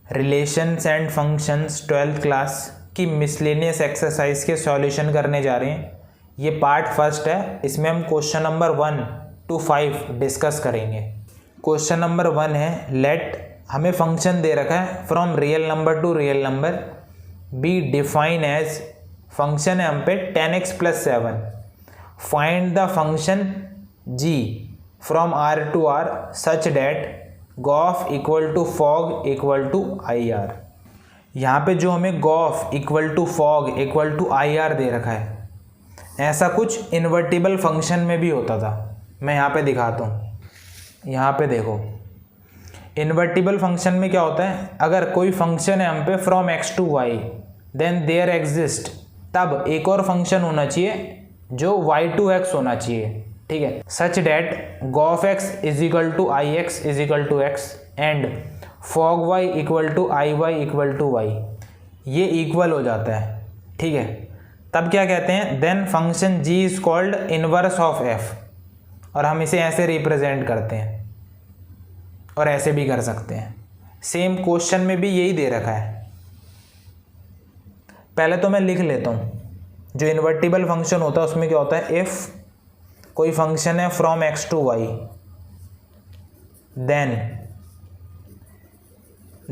Relations and functions 12th class की miscellaneous exercise के solution करने जा रहे हैं। ये पार्ट फर्स्ट है, इसमें हम क्वेश्चन नंबर 1 to 5 डिस्कस करेंगे। क्वेश्चन नंबर 1 है, लेट हमें फंक्शन दे रखा है from real number to real number be define as, function है हम पे 10x + 7, find the function g from r to r such that g o f equal to f o g equal to IR। यहाँ पे जो हमें g o f equal to f o g equal to IR दे रखा है, ऐसा कुछ इन्वर्टिबल फंक्शन में भी होता था। मैं यहाँ पे दिखाता हूँ, यहाँ पे देखो इन्वर्टिबल फंक्शन में क्या होता है, अगर कोई फंक्शन है हम पे from x to y then there exist, तब एक और फंक्शन होना चाहिए जो y to x होना चाहिए, ठीक है। Such that g o f x is equal to IX is equal to x and f o g y equal to IY equal to y, ये इक्वल हो जाता है, ठीक है। तब क्या कहते हैं, then function g is called inverse of f, और हम इसे ऐसे रिप्रेजेंट करते हैं और ऐसे भी कर सकते हैं। सेम क्वेश्चन में भी यही दे रखा है। पहले तो मैं लिख लेता हूँ, जो इन्वर्टिबल फंक्शन होता है उसमें क्या होता है, इफ़ कोई फंक्शन है from x to y then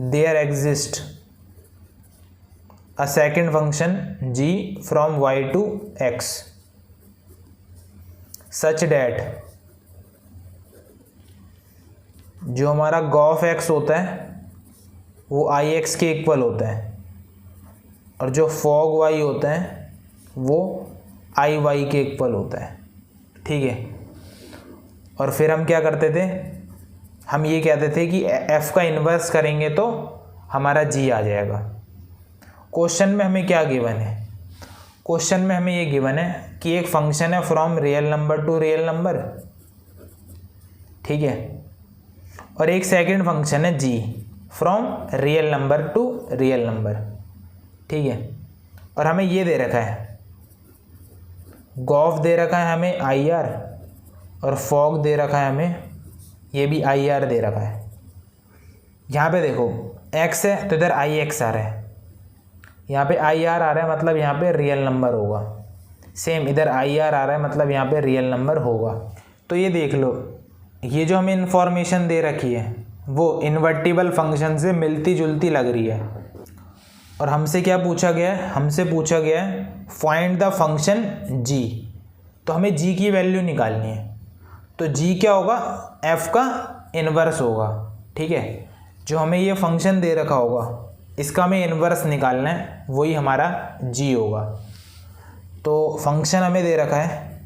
there exist a second function g from y to x such that, जो हमारा गॉफ x होता है वो IX के इक्वल होता है, और जो फॉग y होता है वो IY के इक्वल होता है, ठीक है। और फिर हम क्या करते थे, हम ये कहते थे कि f का इन्वर्स करेंगे तो हमारा g आ जाएगा। क्वेश्चन में हमें क्या गिवन है, क्वेश्चन में हमें ये गिवन है कि एक फंक्शन है from real number to real number, ठीक है, और एक सेकंड फंक्शन है g from real number to real number, ठीक है। और हमें ये दे रखा है, गॉफ दे रखा है हमें IR, और फॉग दे रखा है हमें, ये भी IR दे रखा है। यहाँ पे देखो x है तो इधर IX आ रहा है, यहाँ पे IR आ रहा है मतलब यहाँ पे रियल नंबर होगा। सेम इधर IR आ रहा है मतलब यहाँ पे रियल नंबर होगा। तो ये देख लो, ये जो हमें इंफॉर्मेशन दे रखी है वो इन्वर्टिबल फंक्शन से मिलती जुलती लग रही है। और हमसे क्या पूछा गया है, हमसे पूछा गया है फाइंड द फंक्शन g, तो हमें g की वैल्यू निकालनी है। तो g क्या होगा, f का इन्वर्स होगा, ठीक है। जो हमें ये फंक्शन दे रखा होगा इसका हमें इन्वर्स निकालना है, वही हमारा g होगा। तो फंक्शन हमें दे रखा है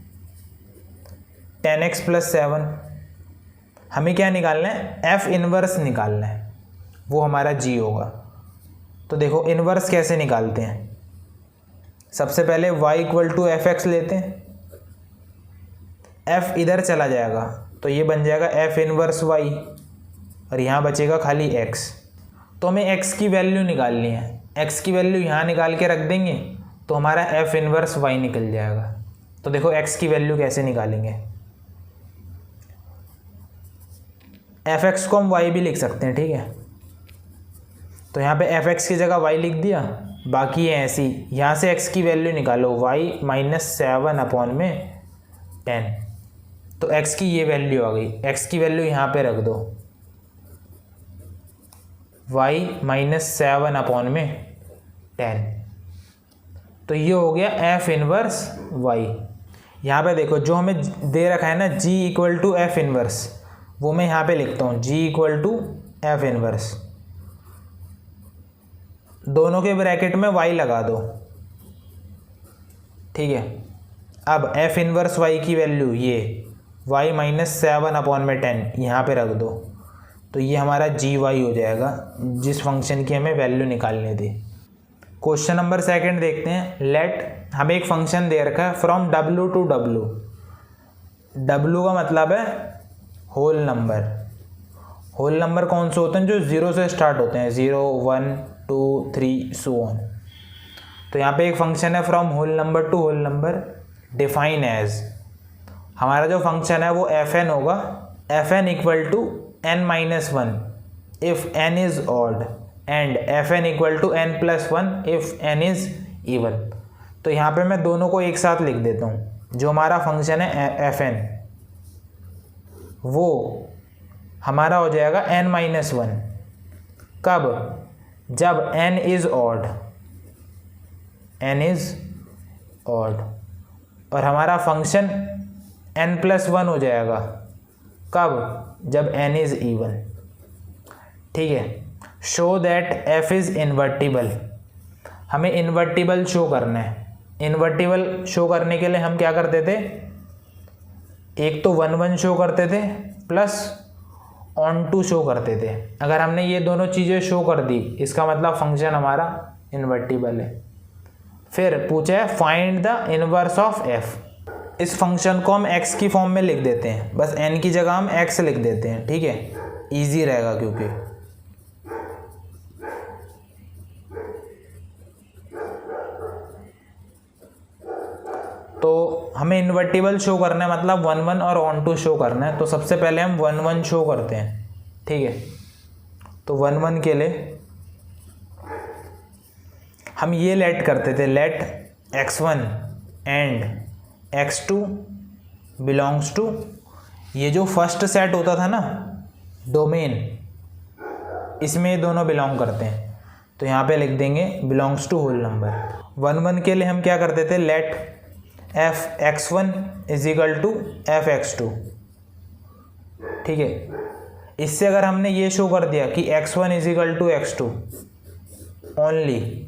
10x + 7, हमें क्या निकालना है, f इन्वर्स निकालना है, वो हमारा g होगा। तो देखो इन्वर्स कैसे निकालते हैं, सबसे पहले y इक्वल टू fx लेते हैं, f इधर चला जाएगा तो ये बन जाएगा f इन्वर्स y, और यहाँ बचेगा खाली x। तो हमें x की वैल्यू निकालनी है, x की वैल्यू यहाँ निकाल के रख देंगे तो हमारा f इन्वर्स y निकल जाएगा। तो देखो x की वैल्यू कैसे निकालेंगे, fx को हम y भी लिख सकते हैं, ठीक है। तो यहाँ पे fx की जगह y लिख दिया, बाकी है ऐसी, यहाँ से x की वैल्यू निकालो, y - 7/10, तो x की ये वैल्यू आ गई। x की वैल्यू यहाँ पे रख दो, y - 7/10, तो ये हो गया f इन्वर्स y। यहाँ पे देखो जो हमें दे रखा है ना g equal to f inverse, वो मैं यहाँ पे लिखता हूँ g equal to f inverse, दोनों के ब्रैकेट में y लगा दो, ठीक है। अब f इन्वर्स y की वैल्यू ये y - 7/10 यहाँ पे रख दो, तो ये हमारा gy हो जाएगा, जिस फंक्शन की हमें वैल्यू निकालनी थी। क्वेश्चन नंबर सेकंड देखते हैं, लेट हमें एक फंक्शन दे रखा है from w to w, w का मतलब है होल नंबर। होल नंबर कौन से होते हैं, जो 0 से स्टार्ट होते हैं, 0 1 2 3 सो ऑन। तो यहाँ पे एक फंक्शन है from whole number to whole number, define as, हमारा जो फंक्शन है वो fn होगा, fn equal to n - 1 if n is odd, and f n equal to n plus one if n is even. तो यहाँ पे मैं दोनों को एक साथ लिख देता हूँ। जो हमारा फंक्शन है एफ एन वो हमारा हो जाएगा एन माइनस वन। कब? जब n is odd, n is odd. और हमारा फंक्शन एन प्लस वन हो जाएगा कब? जब एन इज इवन। ठीक है। Show that F is invertible. हमें इन्वर्टिबल शो करना है। इन्वर्टिबल शो करने के लिए हम क्या करते थे? एक तो 1 1 शो करते थे प्लस ऑन टू शो करते थे। अगर हमने ये दोनों चीज़ें शो कर दी इसका मतलब फंक्शन हमारा इन्वर्टिबल है। फिर पूछा है find the inverse of F. इस फंक्शन को हम एक्स की फॉर्म में लिख देते हैं, बस एन की जगह हम एक्स लिख देते हैं। ठीक है, ईजी रहेगा क्योंकि तो हमें इन्वर्टिबल शो करना है, मतलब 1 1 और ऑन टू शो करना है। तो सबसे पहले हम 1 1 शो करते हैं। ठीक है, तो 1 1 के लिए हम ये लेट करते थे, late x1 and x2 belongs to, ये जो फर्स्ट सेट होता था ना डोमेन, इसमें ये दोनों बिलोंग करते हैं। तो यहाँ पे लिख देंगे बिलोंग्स टू होल नंबर। 1 1 के लिए हम क्या करते थे, let f x1 is equal to f x2। ठीक है, इससे अगर हमने ये शो कर दिया कि x1 is equal to x2 only,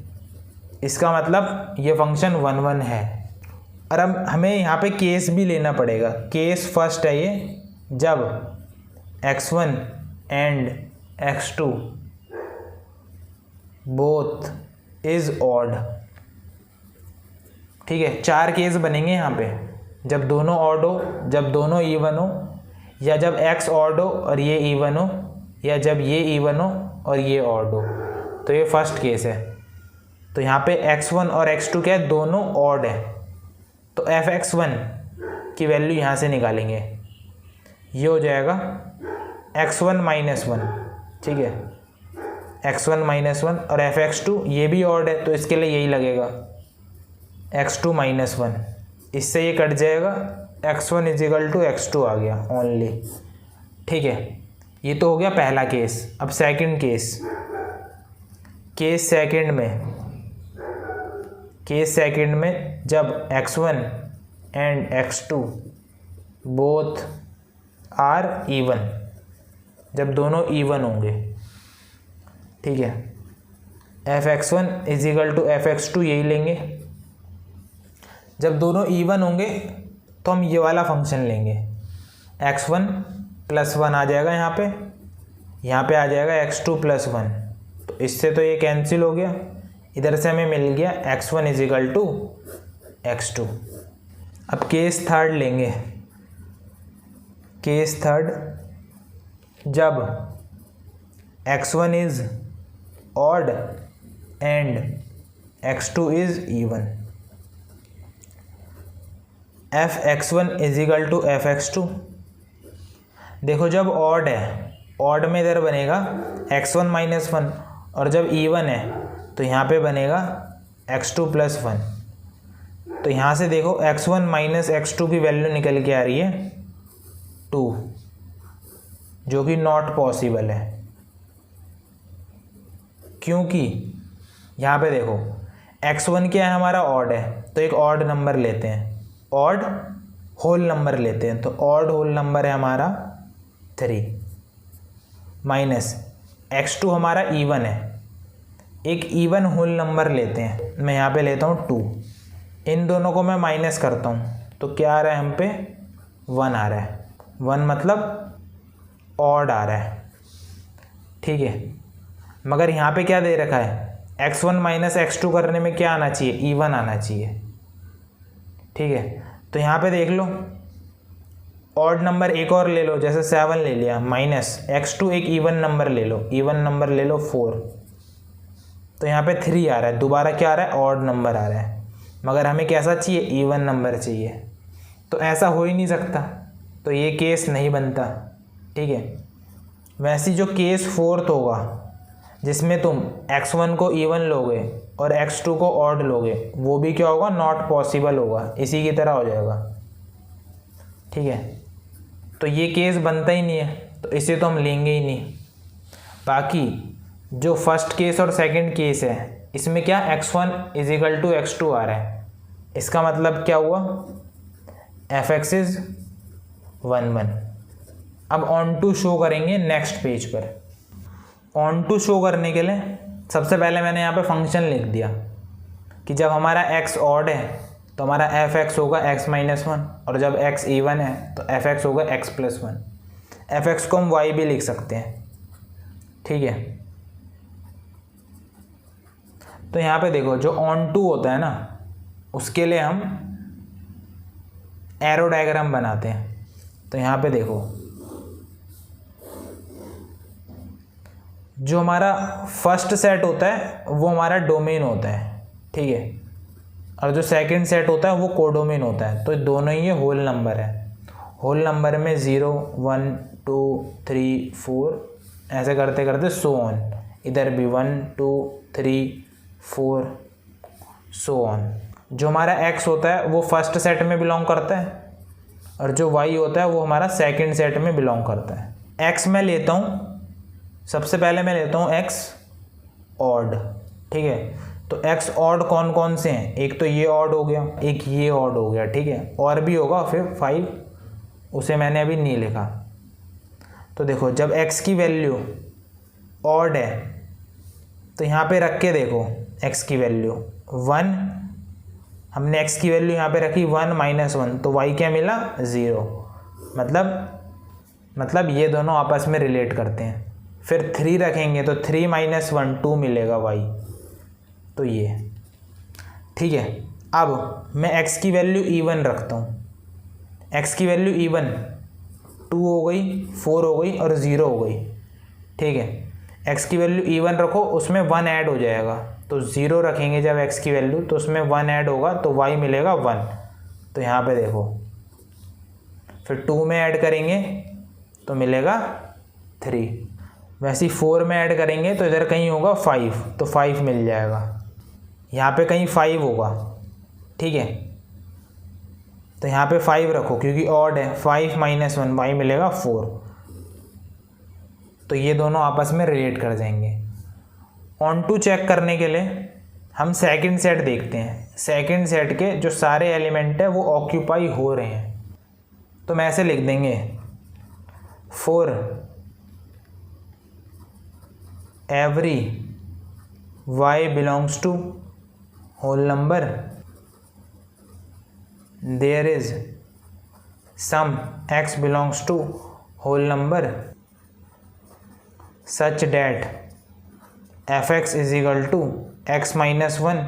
इसका मतलब ये फंक्शन 1 1 है। और अब हमें यहाँ पे केस भी लेना पड़ेगा। केस फर्स्ट है ये, जब x1 and x2 both is odd. ठीक है, 4 केस बनेंगे यहाँ पे, जब दोनों ऑड हो, जब दोनों इवन हो, या जब x ऑड हो और ये इवन हो, या जब ये इवन हो और ये ऑड हो। तो ये फर्स्ट केस है। तो यहाँ पे x1 और x2 क्या है, दोनों ऑड है। तो fx1 की वैल्यू यहाँ से निकालेंगे, ये हो जाएगा x1 माइनस 1। ठीक है, x1 माइनस 1 और fx2 ये भी ऑड है तो इसके लिए यही लगेगा x2 माइनस 1। इससे ये कट जाएगा, x1 is equal to x2 आ गया ओनली। ठीक है, ये तो हो गया पहला केस। अब सेकंड केस, केस सेकंड में जब x1 and x2 both are even, जब दोनों इवन होंगे। ठीक है, fx1 is equal to fx2 यही लेंगे। जब दोनों इवन होंगे तो हम ये वाला फंक्शन लेंगे, x1 प्लस 1 आ जाएगा यहाँ पे आ जाएगा x2 प्लस 1। तो इससे तो ये कैंसिल हो गया, इधर से हमें मिल गया x1 is equal to x2। अब केस थर्ड लेंगे। केस थर्ड, जब x1 is odd and x2 is even. fx1 is equal to fx2। देखो जब ऑड है, ऑड में इधर बनेगा x1 माइनस 1, और जब इवन है तो यहाँ पे बनेगा x2 प्लस 1। तो यहाँ से देखो x1 माइनस x2 की वैल्यू निकल के आ रही है 2, जो कि नॉट पॉसिबल है, क्योंकि यहाँ पे देखो x1 क्या है, हमारा ऑड है। तो एक ऑड नंबर लेते हैं, ऑड होल नंबर लेते हैं। तो ऑड होल नंबर है हमारा 3, माइनस x2 हमारा इवन है, एक इवन होल नंबर लेते हैं। मैं यहाँ पे लेता हूँ 2, इन दोनों को मैं माइनस करता हूँ तो क्या आ रहा है हम पे 1 आ रहा है। 1 मतलब ऑड आ रहा है। ठीक है, मगर यहाँ पे क्या दे रखा है, x1 माइनस x2 करने में क्या आना चाहिए, इवन आना चाहिए। ठीक है, तो यहाँ पे देख लो ऑड नंबर एक और ले लो, जैसे 7 ले लिया, माइनस x2 एक इवन नंबर ले लो, इवन नंबर ले लो 4। तो यहाँ पे 3 आ रहा है, दोबारा क्या आ रहा है, ऑड नंबर आ रहा है, मगर हमें कैसा चाहिए, इवन नंबर चाहिए। तो ऐसा हो ही नहीं सकता, तो ये केस नहीं बनता। ठीक है, वैसे जो केस फोर्थ होगा, जिसमें तुम x1 को इवन लोगे और x2 को ऑड लोगे, वो भी क्या होगा, नॉट पॉसिबल होगा, इसी की तरह हो जाएगा। ठीक है, तो ये केस बनता ही नहीं है, तो इसे तो हम लेंगे ही नहीं। बाकी जो फर्स्ट केस और सेकंड केस है, इसमें क्या x1 = x2 आ रहा है, इसका मतलब क्या हुआ, f(x) इज 1 1। अब ऑन टू शो करेंगे नेक्स्ट पेज पर। ऑन टू शो करने के लिए सबसे पहले मैंने यहाँ पे फंक्शन लिख दिया कि जब हमारा x ऑड है तो हमारा f(x) होगा x-1, और जब x इवन है तो f(x) होगा x+1। f(x) को हम y भी लिख सकते हैं। ठीक है, तो यहाँ पे देखो जो ऑन टू होता है ना, उसके लिए हम एरो डायग्राम बनाते हैं। तो यहाँ पे देखो, जो हमारा फर्स्ट सेट होता है वो हमारा डोमेन होता है। ठीक है, और जो सेकंड सेट होता है वो कोडोमेन होता है। तो दोनों ही ये होल नंबर है। होल नंबर में 0 1 2 3 4 ऐसे करते करते सो ऑन, इधर भी 1 2 3 4 सो ऑन। जो हमारा x होता है वो फर्स्ट सेट में बिलोंग करता है, और जो y होता है वो हमारा सेकंड सेट में बिलोंग करता है। x मैं लेता हूँ, सबसे पहले मैं लेता हूँ x ऑड। ठीक है, तो x ऑड कौन कौन से हैं, एक तो ये ऑड हो गया, एक ये ऑड हो गया। ठीक है, और भी होगा फिर 5, उसे मैंने अभी नहीं लिखा। तो देखो जब x की वैल्यू ऑड है तो यहाँ पे रख के देखो, x की वैल्यू 1, हमने x की वैल्यू यहाँ पे रखी 1 -1, तो y क्या मिला, 0। मतलब ये दोनों आपस में रिलेट करते हैं। फिर 3 रखेंगे तो 3 - 1 2 मिलेगा y, तो ये। ठीक है, अब मैं x की वैल्यू इवन रखता हूँ। x की वैल्यू इवन 2 हो गई, 4 हो गई और 0 हो गई। ठीक है, x की वैल्यू इवन रखो, उसमें 1 ऐड हो जाएगा, तो 0 रखेंगे जब x की वैल्यू, तो उसमें 1 ऐड होगा तो y मिलेगा 1। तो यहाँ पे देखो, फिर 2 में ऐड करेंगे तो मिलेगा 3, वैसे ही 4 में ऐड करेंगे तो इधर कहीं होगा 5, तो 5 मिल जाएगा। यहाँ पे कहीं 5 होगा। ठीक है, तो यहाँ पे 5 रखो क्योंकि ऑड है, 5 - 1 y मिलेगा 4। तो ये दोनों आपस में रिलेट कर जाएंगे। ऑन टू चेक करने के लिए हम सेकंड सेट देखते हैं। सेकंड सेट के जो सारे एलिमेंट है वो ऑक्यूपाई हो रहे हैं, तो मैं ऐसे लिख देंगे, for every y belongs to whole number there is some x belongs to whole number such that f(x) is equal to x-1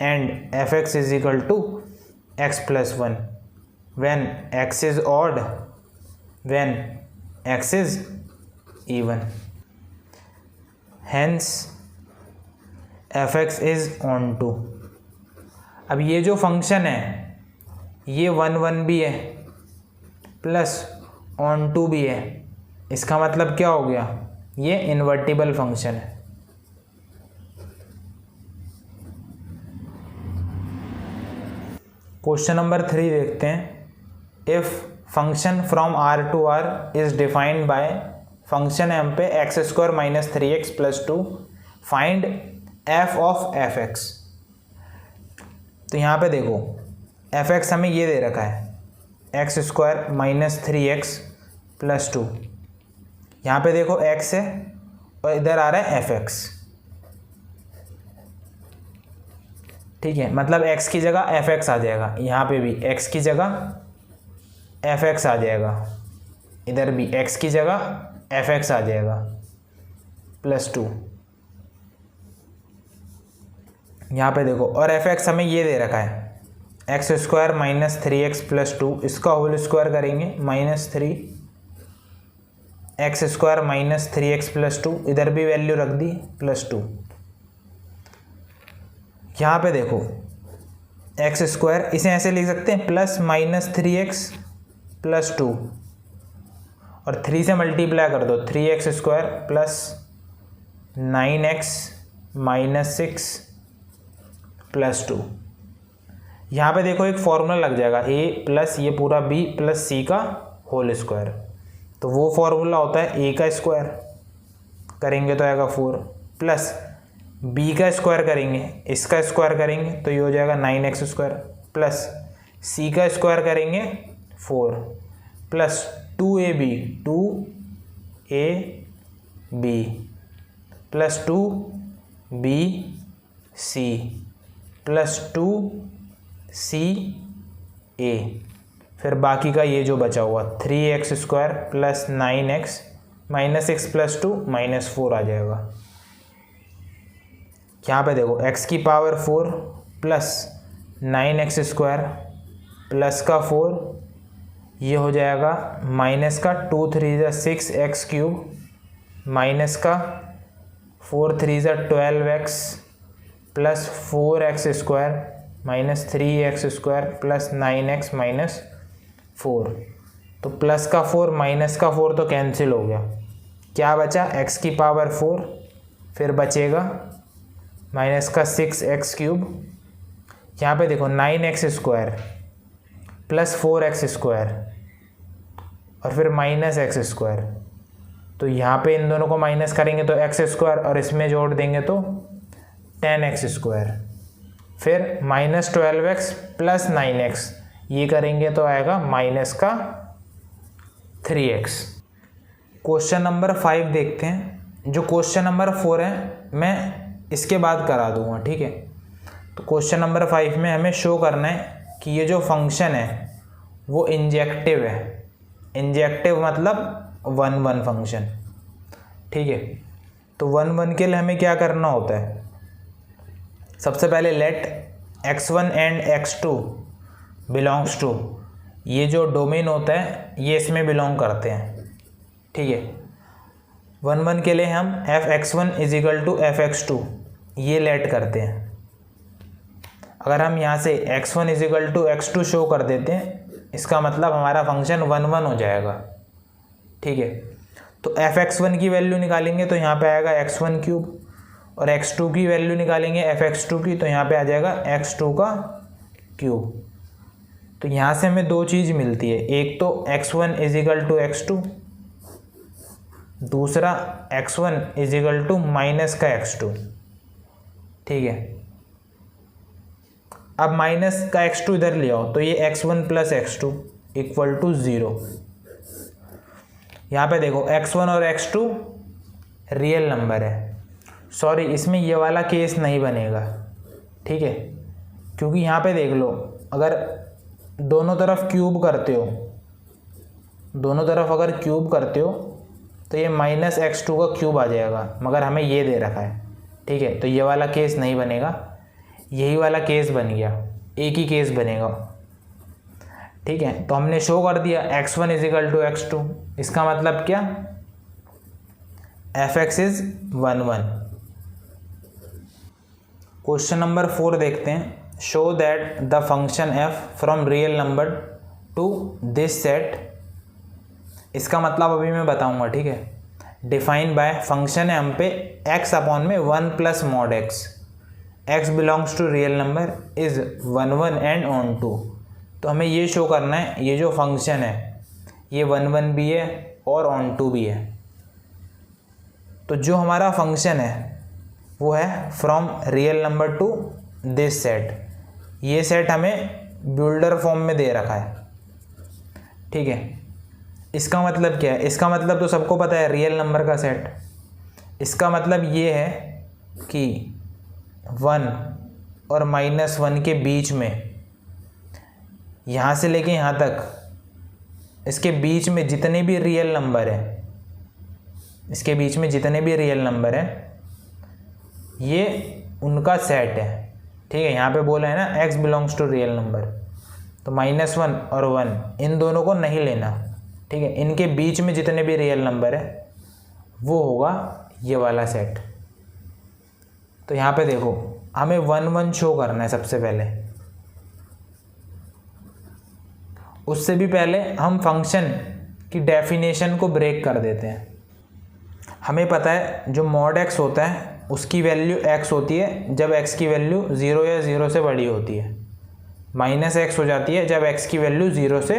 and f(x) is equal to x+1 when x is odd, when x is even. Hence f(x) is onto। अब ये जो function है ये 1 1 भी है plus on to भी है, इसका मतलब क्या हो गया, ये इन्वर्टिबल फंक्शन है। क्वेश्चन नंबर 3 देखते हैं। If function from r to r is defined by function m पे x² - 3x + 2, find f of f(x)। तो यहाँ पे देखो f(x) हमें ये दे रखा है, x² - 3x + 2। यहाँ पे देखो x है और इधर आ रहा है f(x). ठीक है, मतलब x की जगह f(x) आ जाएगा, यहाँ पे भी x की जगह f(x) आ जाएगा, इधर भी x की जगह f(x) आ जाएगा +2। यहाँ पे देखो, और f(x) हमें ये दे रखा है x² - 3x + 2, इसका होल स्क्वायर करेंगे -3 x² - 3x + 2, इधर भी वैल्यू रख दी +2। यहाँ पे देखो x², इसे ऐसे लिख सकते हैं +-3x + 2, और 3 से मल्टीप्लाई कर दो, 3x² 9x माइनस 6 प्लस 2। यहाँ पे देखो एक फॉर्मूला लग जाएगा a प्लस ये पूरा b प्लस c का होल स्क्वायर। तो वो फॉर्मूला होता है a का स्क्वायर करेंगे तो आएगा 4 प्लस b का स्क्वायर करेंगे, इसका स्क्वायर करेंगे तो ये हो जाएगा 9x स्क्वायर प्लस c का स्क्वायर करेंगे 4 plus 2ab plus 2bc plus 2ca, फिर बाकी का ये जो बचा हुआ 3x square plus 9x minus 6 plus 2 minus 4 आ जाएगा। यहाँ पे देखो x की power 4 plus 9x square plus का 4, ये हो जाएगा माइनस का 2 3 6x क्यूब माइनस का 4 3 12x plus 4x square minus 3x square plus 9x minus 4। तो प्लस का 4 माइनस का 4 तो कैंसिल हो गया, क्या बचा x की पावर 4, फिर बचेगा माइनस का 6x क्यूब, यहाँ पे देखो 9x square plus 4x square और फिर माइनस x स्क्वायर। तो यहाँ पे इन दोनों को माइनस करेंगे तो x स्क्वायर और इसमें जोड़ देंगे तो 10x स्क्वायर, फिर माइनस 12x प्लस 9x, ये करेंगे तो आएगा माइनस का 3x। क्वेश्चन नंबर 5 देखते हैं। जो क्वेश्चन नंबर 4 है मैं इसके बाद करा दूंगा, ठीक है। तो क्वेश्चन नंबर 5 में हमें शो करना है कि ये जो फंक्शन है वो इंजेक्टिव है। इंजेक्टिव मतलब 1 1 फंक्शन, ठीक है। तो 1 1 के लिए हमें क्या करना होता है, सबसे पहले late x1 and x2 belongs to, ये जो डोमेन होता है ये इसमें बिलोंग करते हैं, ठीक है। 1 1 के लिए हम f(x1) = f(x2) ये लेट करते हैं। अगर हम यहाँ से x1 = x2 शो कर देते हैं, इसका मतलब हमारा फंक्शन 1 1 हो जाएगा, ठीक है। तो f(x1) की वैल्यू निकालेंगे तो यहाँ पे आएगा x1 क्यूब और x2 की वैल्यू निकालेंगे f(x2) की तो यहाँ पे आ जाएगा x2 का क्यूब। तो यहाँ से हमें दो चीज़ मिलती है, एक तो x1 = x2, दूसरा x1 = माइनस का x2, ठीक है। अब माइनस का x2 इधर ले आओ तो ये x1 प्लस x2 = 0। यहाँ पे देखो x1 और x2 रियल नंबर है, सॉरी इसमें ये वाला केस नहीं बनेगा, ठीक है। क्योंकि यहाँ पे देख लो, अगर दोनों तरफ क्यूब करते हो, दोनों तरफ अगर क्यूब करते हो तो ये माइनस x2 का क्यूब आ जाएगा, मगर हमें ये दे रखा है, ठीक है। तो ये वाला केस नहीं बनेगा, यही वाला केस बन गया, एक ही केस बनेगा, ठीक है। तो हमने शो कर दिया x1 = x2, इसका मतलब क्या, f(x) = 1 1। क्वेश्चन नंबर 4 देखते हैं। Show that the function f from real number to this set, इसका मतलब अभी मैं बताऊंगा, ठीक है। डिफाइन बाय फंक्शन है हम पे x/1 plus mod x belongs to real number is 1 1 and onto. तो हमें ये शो करना है ये जो फंक्शन है ये 1 1 भी है और ऑन टू भी है। तो जो हमारा फंक्शन है वो है from real number to this set, ये सेट हमें बिल्डर फॉर्म में दे रखा है, ठीक है। इसका मतलब क्या है, इसका मतलब तो सबको पता है रियल नंबर का सेट। इसका मतलब ये है कि 1 और -1 के बीच में, यहाँ से लेके यहाँ तक इसके बीच में जितने भी रियल नंबर हैं, इसके बीच में जितने भी रियल नंबर हैं ये उनका सेट है, ठीक है। यहाँ पे बोला है ना x belongs to real number, तो -1 और 1 इन दोनों को नहीं लेना, ठीक है। इनके बीच में जितने भी रियल नंबर है वो होगा ये वाला सेट। तो यहाँ पे देखो हमें 1 1 शो करना है सबसे पहले, उससे भी पहले हम फंक्शन की डेफिनेशन को ब्रेक कर देते हैं। हमें पता है जो मॉड x होता है उसकी वैल्यू x होती है जब x की वैल्यू 0 या 0 से बड़ी होती है, माइनस x हो जाती है जब x की वैल्यू 0 से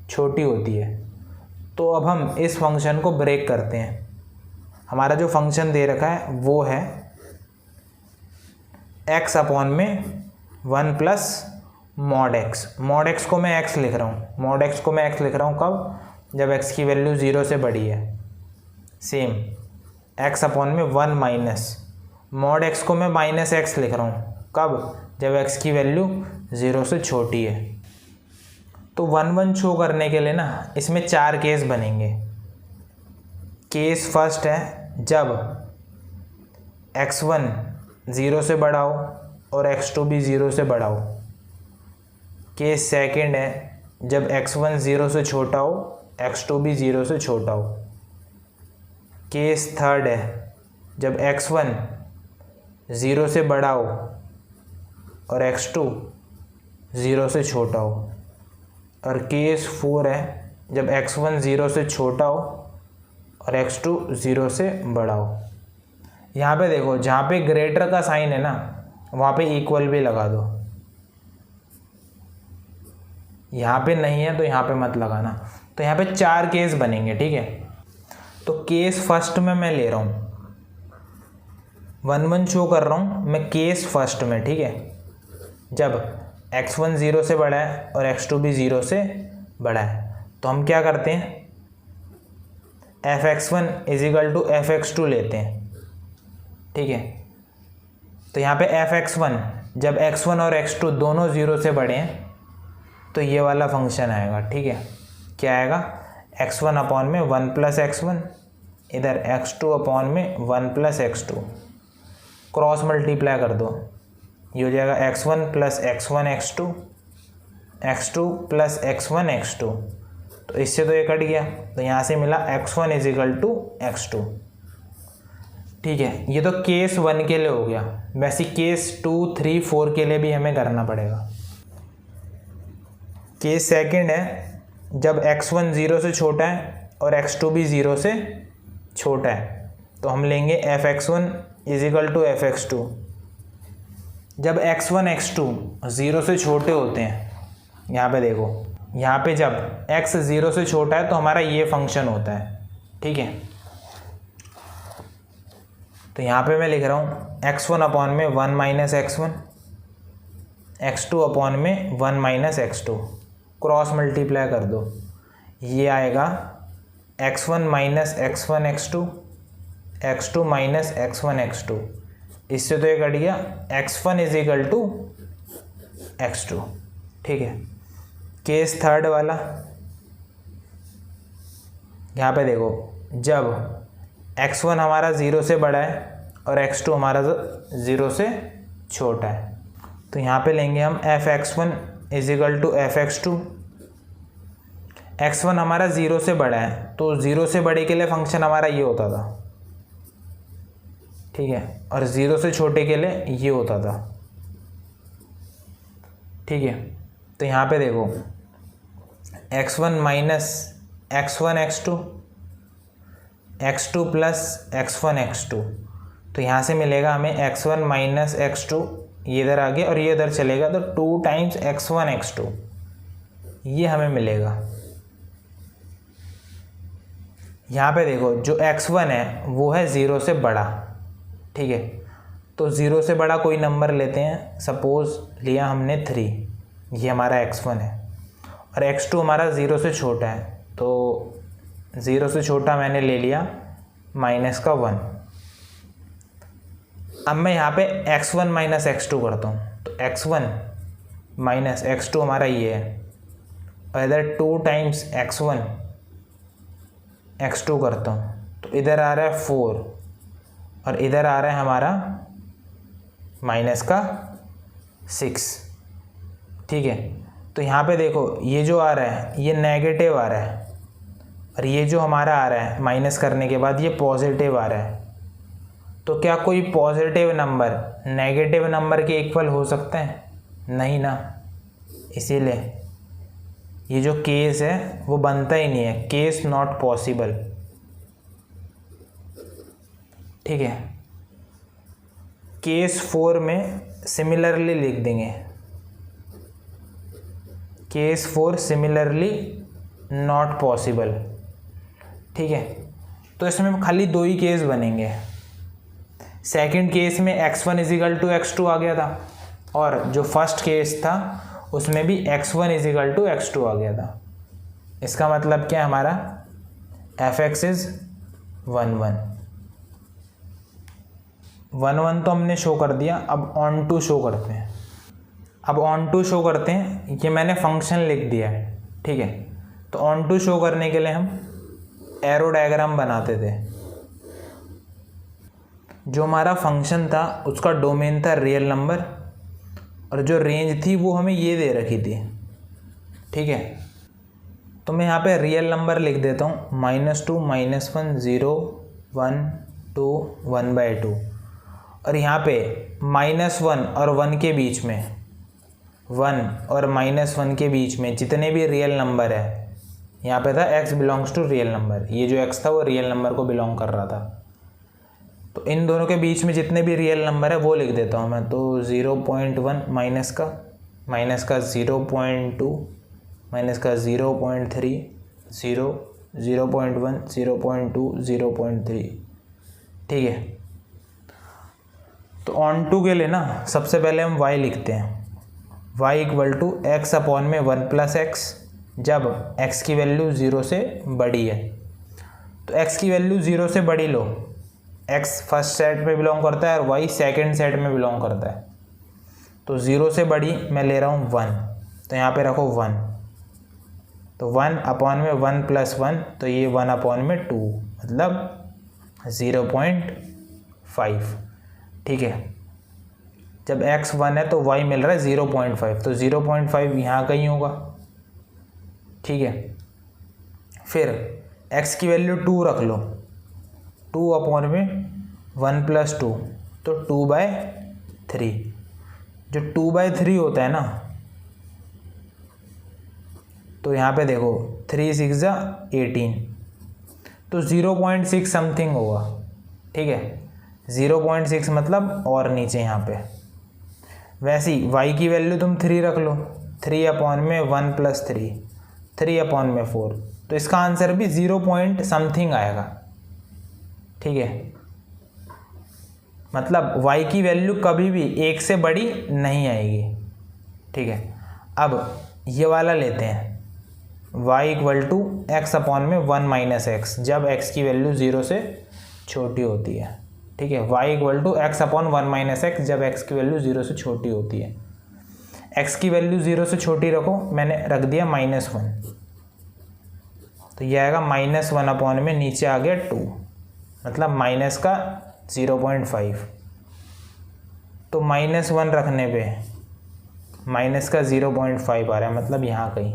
छोटी होती है। तो अब हम इस फंक्शन को ब्रेक करते हैं। हमारा जो फंक्शन दे रखा है वो है x अपॉन में 1 plus mod x। Mod x को मैं x लिख रहा हूँ, कब? जब x की वैल्यू 0 से बड़ी है। सेम x अपॉन में 1 माइनस मॉड x को मैं माइनस x लिख रहा हूँ, कब? जब x की वैल्यू 0 से छोटी है। तो 1 1 शो करने के लिए ना इसमें 4 केस बनेंगे। केस फर्स्ट है जब x1 0 से बड़ा हो और x2 भी 0 से बड़ा हो। केस सेकंड है जब x1 0 से छोटा हो, x2 भी 0 से छोटा हो। केस थर्ड है जब x1 0 से बड़ा हो और x2 0 से छोटा हो। और केस 4 है जब x1 0 से छोटा हो और x2 0 से बड़ा हो। यहाँ पे देखो, जहाँ पे ग्रेटर का साइन है ना वहाँ पे इक्वल भी लगा दो। यहाँ पे नहीं है तो यहाँ पे मत लगाना। तो यहाँ पे 4 केस बनेंगे, ठीक है। तो केस फर्स्ट में मैं ले रहा हूँ, 1 1 शो कर रहा हूँ मैं केस फर्स्ट में, ठीक है। जब x1 0 से बड़ा है और x2 भी 0 से बड़ा है तो हम क्या करते हैं, fx1 = fx2 लेते हैं, ठीक है। तो यहाँ पे fx1 जब x1 और x2 दोनों 0 से बड़े हैं तो ये वाला फंक्शन आएगा, ठीक है। क्या आएगा, x1 अपॉन में 1 प्लस x1, इधर x2 अपॉन में 1 प्लस x2, क्रॉस मल्टीप्लाई कर दो, ये हो जाएगा x1 plus x1 x2, x2 plus x1 x2। तो इससे तो ये कट गया, तो यहाँ से मिला x1 = x2, ठीक है। ये तो केस 1 के लिए हो गया। वैसे केस 2 3 4 के लिए भी हमें करना पड़ेगा। केस सेकंड है जब x1 0 से छोटा है और x2 भी 0 से छोटा है तो हम लेंगे fx1 = fx2। जब x1 x2 0 से छोटे होते हैं, यहाँ पे देखो, यहाँ पे जब x 0 से छोटा है तो हमारा ये फंक्शन होता है, ठीक है। तो यहाँ पे मैं लिख रहा हूँ x1 अपॉन में 1 माइनस x1, x2 अपॉन में 1 माइनस x2, क्रॉस मल्टीप्लाई कर दो, ये आएगा x1 minus x1 x2, x2 minus x1 x2। इससे तो ये कट गया, x1 = x2, ठीक है। केस थर्ड वाला, यहाँ पे देखो, जब x1 हमारा 0 से बड़ा है और x2 हमारा 0 से छोटा है तो यहाँ पे लेंगे हम fx1 = fx2। x1 हमारा 0 से बड़ा है तो 0 से बड़े के लिए फंक्शन हमारा ये होता था, ठीक है, और 0 से छोटे के लिए ये होता था, ठीक है। तो यहाँ पे देखो, x1 minus x1 x2, x2 plus x1 x2, तो यहाँ से मिलेगा हमें x1 माइनस x2, ये इधर आ गया और ये इधर चलेगा तो 2 टाइम्स x1 x2, ये हमें मिलेगा। यहाँ पे देखो, जो x1 है वो है 0 से बड़ा, ठीक है। तो 0 से बड़ा कोई नंबर लेते हैं, सपोज लिया हमने 3, ये हमारा x1 है, और x2 हमारा 0 से छोटा है तो 0 से छोटा मैंने ले लिया माइनस का 1। अब मैं यहाँ पे x1 माइनस x2 करता हूँ, तो x1 माइनस x2 हमारा ये है, और इधर 2 टाइम्स x1 x2 करता हूँ तो इधर आ रहा है 4 और इधर आ रहा है हमारा माइनस का 6, ठीक है। तो यहाँ पे देखो, ये जो आ रहा है ये नेगेटिव आ रहा है और ये जो हमारा आ रहा है माइनस करने के बाद ये पॉजिटिव आ रहा है। तो क्या कोई पॉजिटिव नंबर नेगेटिव नंबर के इक्वल हो सकता है? नहीं ना, इसीलिए ये जो केस है वो बनता ही नहीं है, केस नॉट पॉसिबल। ठीक है। केस 4 में सिमिलरली लिख देंगे, केस 4 सिमिलरली नॉट पॉसिबल। ठीक है, तो इसमें खाली 2 ही केस बनेंगे। सेकंड केस में x1 इजिकल टू x2 आ गया था, और जो फर्स्ट केस था उसमें भी x1 इजिकल टू x2 आ गया था। इसका मतलब क्या है, हमारा f(x) इज 1 1 1 1 तो हमने शो कर दिया। अब ऑन टू शो करते हैं। अब ऑन टू शो करते हैं, ये मैंने फंक्शन लिख दिया है। ठीक है, तो ऑन टू शो करने के लिए हम एरो डायग्राम बनाते थे। जो हमारा फंक्शन था उसका डोमेन था रियल नंबर, और जो रेंज थी वो हमें ये दे रखी थी। ठीक है, तो मैं यहाँ पे रियल नंबर लिख देता हूँ, -2 -1 0 1 2 1/2, और यहाँ पे -1 और 1 के बीच में, 1 और -1 के बीच में जितने भी रियल नंबर है, यहाँ पे था x belongs to real number, ये जो x था वो रियल नंबर को बिलोंग कर रहा था। तो इन दोनों के बीच में जितने भी रियल नंबर है वो लिख देता हूँ मैं। तो 0.1 माइनस का 0.2 माइनस का 0.3 0 0.1 0.2 0.3। ठीक है, तो ऑन टू के लिए ना सबसे पहले हम y लिखते हैं, y equal to x upon में 1 + x, जब x की वैल्यू 0 से बड़ी है। तो x की वैल्यू 0 से बड़ी लो, x फर्स्ट सेट में बिलोंग करता है और y सेकंड सेट में बिलोंग करता है। तो 0 से बड़ी मैं ले रहा हूँ 1, तो यहाँ पे रखो 1, तो 1 अपॉन में 1 + 1, तो ये 1 अपॉन में 2, मतलब 0.5। ठीक है, जब x 1 है तो y मिल रहा है 0.5, तो 0.5 यहाँ कहीं होगा। ठीक है, फिर x की वैल्यू 2 रख लो, 2 अपॉन में 1 + 2, तो 2/3। जो 2/3 होता है ना, तो यहाँ पे देखो 3 6 = 18, तो 0.6 समथिंग होगा। ठीक है, 0.6 मतलब और नीचे यहाँ पे। वैसे ही y की वैल्यू तुम 3 रख लो, 3 अपॉन में 1 + 3, 3 अपॉन में 4, तो इसका आंसर भी 0 पॉइंट समथिंग आएगा। ठीक है, मतलब y की वैल्यू कभी भी 1 से बड़ी नहीं आएगी। ठीक है, अब ये वाला लेते हैं, y equal to x upon में 1 - x, जब x की वैल्यू 0 से छोटी होती है। ठीक है, y equal to x upon 1 - x, जब x की वैल्यू 0 से छोटी होती है। x की वैल्यू 0 से छोटी रखो, मैंने रख दिया -1, तो यह आएगा -1 अपॉन में नीचे आ गया 2, मतलब माइनस का 0.5। तो -1 रखने पे माइनस का 0.5 आ रहा है, मतलब यहाँ कहीं।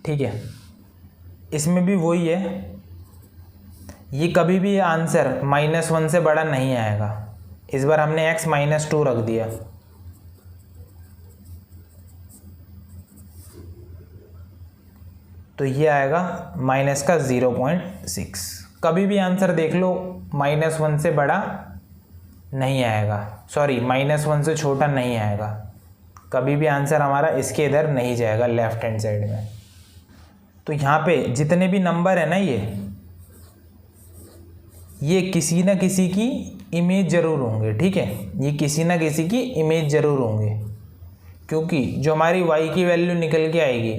ठीक है, इसमें भी वही है, ये कभी भी आंसर -1 से बड़ा नहीं आएगा। इस बार हमने x -2 रख दिया, तो ये आएगा माइनस का 0.6। कभी भी आंसर देख लो -1 से बड़ा नहीं आएगा, सॉरी -1 से छोटा नहीं आएगा। कभी भी आंसर हमारा इसके इधर नहीं जाएगा, लेफ्ट हैंड साइड में। तो यहाँ पे जितने भी नंबर है ना, ये किसी ना किसी की इमेज ज़रूर होंगे। ठीक है, ये किसी ना किसी की इमेज ज़रूर होंगे, क्योंकि जो हमारी y की वैल्यू निकल के आएगी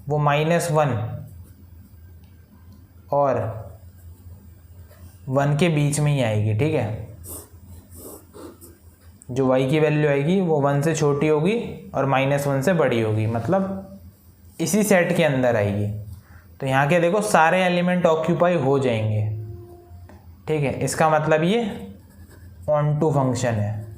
वो -1 और 1 के बीच में ही आएगी। ठीक है, जो y की वैल्यू आएगी वो 1 से छोटी होगी और -1 से बड़ी होगी, मतलब इसी सेट के अंदर आएगी। तो यहाँ के देखो सारे एलिमेंट ऑक्यूपाई हो जाएंगे। ठीक है, इसका मतलब ये ऑन टू फंक्शन है।